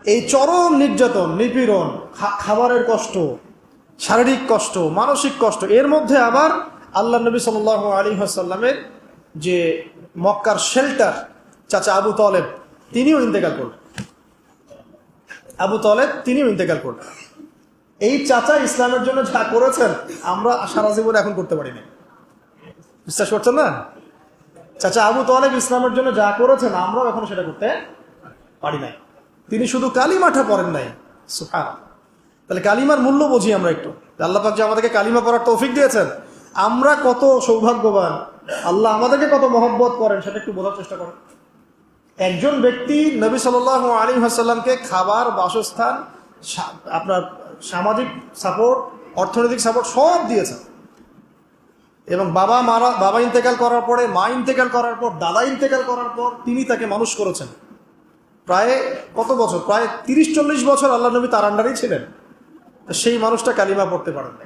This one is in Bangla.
এই চরম নির্যাতন, নিপীড়ন, খাবারের কষ্ট, শারীরিক কষ্ট, মানসিক কষ্ট, এর মধ্যে আবার আল্লাহ নবী সাল্লাল্লাহু আলাইহি ওয়াসাল্লামের যে মক্কার শেল্টার চাচা আবু তলেব, তিনিও ইন্তেকাল করলেন। আবু তলেব তিনিও ইন্তেকাল করলেন। এই চাচা ইসলামের জন্য যা করেছেন আমরা সারা জীবনে এখন করতে পারি না। বিশ্বাস করছেন না? চাচা আবু তলেব ইসলামের জন্য যা করেছেন আমরাও এখন সেটা করতে পারি নাই। তিনি শুধু কালিমাটা পড়েন নাই। সুবহানাল্লাহ। তাহলে কালিমার মূল্য বুঝি আমরা একটু। আল্লাহ পাক যে আমাদেরকে কালিমা পড়ার তৌফিক দিয়েছেন, আমরা কত সৌভাগ্যবান, আল্লাহ আমাদেরকে কত মহব্বত করেন সেটা একটু বোঝার চেষ্টা করেন। একজন ব্যক্তি নবী সাল্লাল্লাহু আলাইহি ওয়াসাল্লামকে খাবার, বাসস্থান, আপনার সামাজিক সাপোর্ট, অর্থনৈতিক সাপোর্ট সব দিয়েছেন, এবং বাবা ইন্তেকাল করার পরে, মা ইন্তেকাল করার পর, দাদা ইন্তেকাল করার পর তিনি তাকে মানুষ করেছেন। প্রায় কত বছর, প্রায় 30-40 বছর আল্লাহ নবী তার আন্ডারেই ছিলেন। সেই মানুষটা কালিমা পড়তে পারেন না।